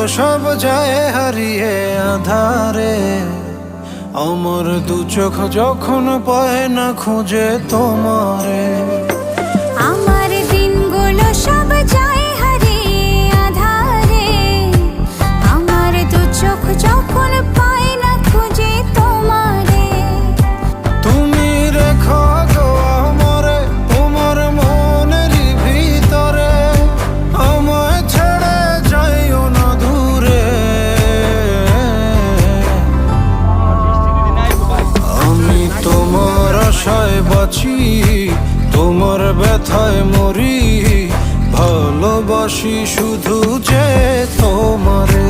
সব যায় হারিয়ে আধারে। আমার দু চোখ যখন পায় না খুঁজে তোমারে। আমার দিনগুলো সব যায় হারিয়ে আঁধারে। আমার দু চোখ যখন পায় না খুঁজে তোমারে। তুমি রেখো গো আমারে তোমার মনেরই ভিতরে, আমায় ছেড়ে যাইও না দূরে। আমি তোমার আশায় বাঁচি, তোমার ব্যথায় মরি, ভালোবাসি শুধু যে তোমারে।